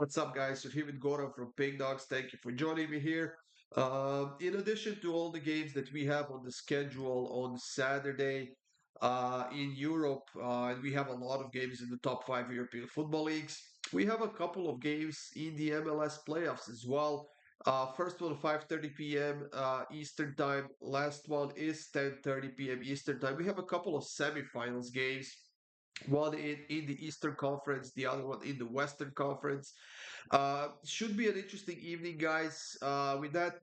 What's up, guys? You're here with Goran from Pickdawgz. Thank you for joining me here. In addition to all the games that we have on the schedule on Saturday in Europe, and we have a lot of games in the top five European football leagues, we have a couple of games in the MLS playoffs as well. First one, 5:30 p.m. Eastern Time. Last one is 10:30 p.m. Eastern Time. We have a couple of semifinals games, one in the Eastern Conference, the other one in the Western Conference. Should be an interesting evening, guys. With that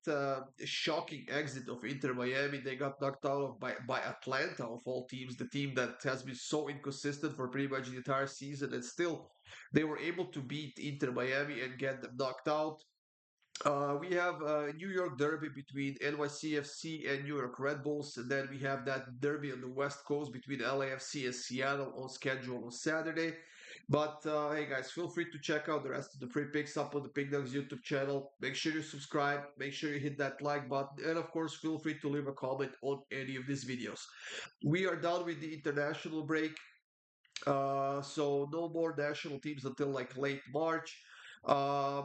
shocking exit of Inter Miami, they got knocked out of by Atlanta of all teams, the team that has been so inconsistent for pretty much the entire season, and still they were able to beat Inter Miami and get them knocked out. We have a New York derby between NYCFC and New York Red Bulls, and then we have that derby on the West Coast between LAFC and Seattle on schedule on Saturday. But hey, guys, feel free to check out the rest of the free picks up on the Pick Dawgz YouTube channel. Make sure you subscribe, make sure you hit that like button, and of course, feel free to leave a comment on any of these videos. We are done with the international break. So no more national teams until like late March. Uh,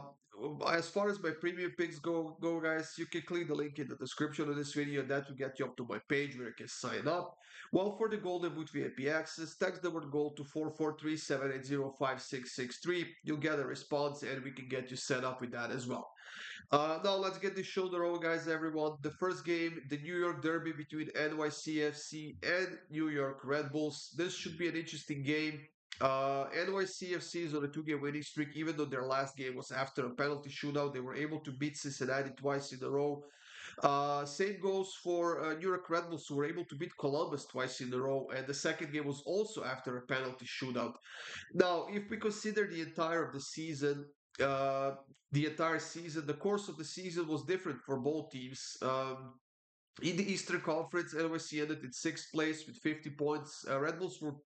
as far as my premium picks go, guys, you can click the link in the description of this video. That will get you up to my page where you can sign up. Well, for the Golden Boot VIP access, text the word GOLD to 443-780-5663. You'll get a response, and we can get you set up with that as well. Now let's get this show on the road, guys, everyone. The first game, the New York Derby between NYCFC and New York Red Bulls. This should be an interesting game. NYCFC is on a two-game winning streak, even though their last game was after a penalty shootout. They were able to beat Cincinnati twice in a row. Same goes for New York Red Bulls, who were able to beat Columbus twice in a row, and the second game was also after a penalty shootout. Now, if we consider uh, the entire season, the course of the season was different for both teams. In the Eastern Conference, NYC ended in sixth place with 50 points. Red Bulls were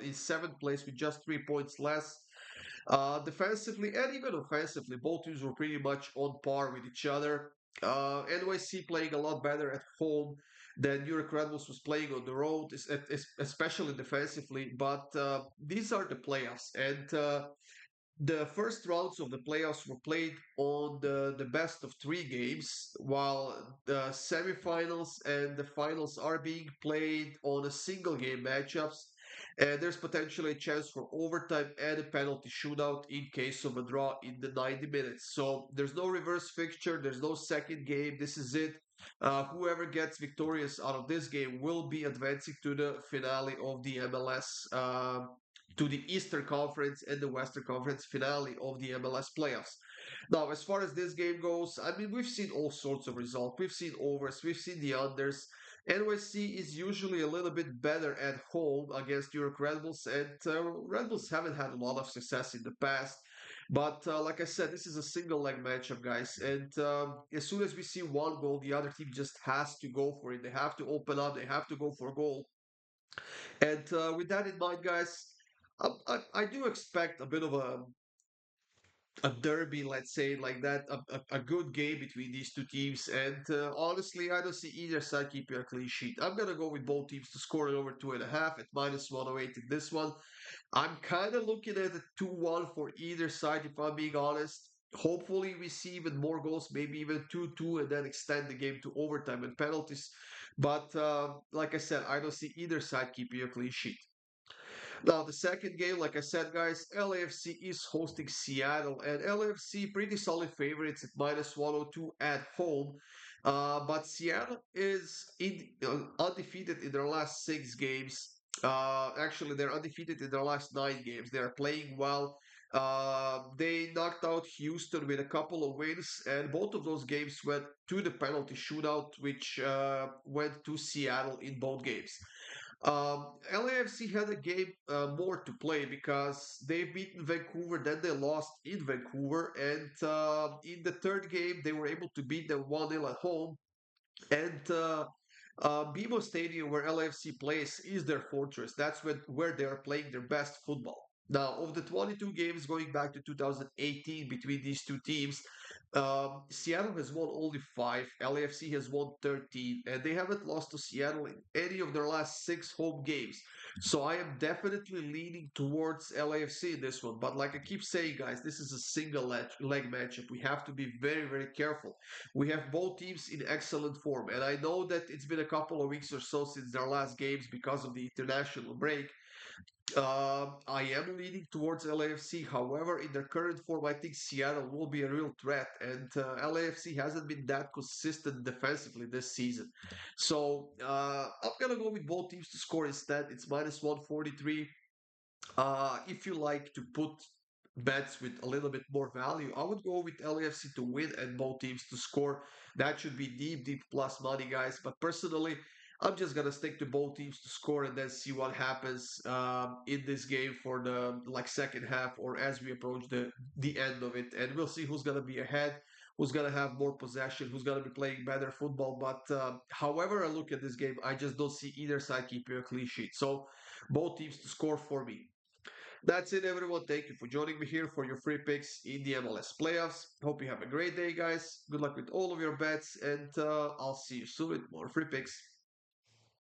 in seventh place with just 3 points less. Defensively and even offensively, both teams were pretty much on par with each other. NYC playing a lot better at home than New York Red Bulls was playing on the road, especially defensively. But these are the playoffs, and the first rounds of the playoffs were played on the best of three games, while the semifinals and the finals are being played on a single game matchups. And there's potentially a chance for overtime and a penalty shootout in case of a draw in the 90 minutes. So there's no reverse fixture, there's no second game. This is it. Whoever gets victorious out of this game will be advancing to the finale of the MLS, to the Eastern Conference and the Western Conference finale of the MLS playoffs. Now, as far as this game goes, I mean, we've seen all sorts of results. We've seen overs, we've seen the unders. NYC is usually a little bit better at home against New York Red Bulls, and Red Bulls haven't had a lot of success in the past. But like I said, this is a single leg matchup, guys. And as soon as we see one goal, the other team just has to go for it. They have to open up, they have to go for a goal. And with that in mind, guys, I do expect a bit of a derby, let's say like that, a good game between these two teams. And honestly, I don't see either side keeping a clean sheet. I'm gonna go with both teams to score it over 2.5 at minus 108 in this one. I'm kind of looking at a 2-1 for either side, if I'm being honest. Hopefully, we see even more goals, maybe even 2-2, and then extend the game to overtime and penalties. But like I said, I don't see either side keeping a clean sheet. Now, the second game, like I said, guys, LAFC is hosting Seattle, and LAFC pretty solid favorites at minus 102 at home. But Seattle is undefeated in their last six games. Actually, they're undefeated in their last nine games. They are playing well. They knocked out Houston with a couple of wins, and both of those games went to the penalty shootout, which went to Seattle in both games. LAFC had a game more to play because they beaten Vancouver, then they lost in Vancouver, and in the third game they were able to beat them 1-0 at home. And BMO Stadium, where LAFC plays, is their fortress. That's where they are playing their best football. Now, of the 22 games going back to 2018 between these two teams, Seattle has won only five, LAFC has won 13, and they haven't lost to Seattle in any of their last six home games. So I am definitely leaning towards LAFC in this one. But like I keep saying, guys, this is a single leg matchup. We have to be very, very careful. We have both teams in excellent form, and I know that it's been a couple of weeks or so since their last games because of the international break. I am leaning towards LAFC. However, in their current form, I think Seattle will be a real threat, and LAFC hasn't been that consistent defensively this season. So I'm gonna go with both teams to score instead. It's minus 143. If you like to put bets with a little bit more value, I would go with LAFC to win and both teams to score. That should be deep, deep plus money, guys. But personally, I'm just gonna stick to both teams to score and then see what happens in this game for the like second half or as we approach the end of it, and we'll see who's gonna be ahead. Who's gonna have more possession? Who's gonna be playing better football? But however I look at this game, I just don't see either side keeping a clean sheet. So both teams to score for me. That's it, everyone. Thank you for joining me here for your free picks in the MLS playoffs. Hope you have a great day, guys. Good luck with all of your bets, and I'll see you soon with more free picks.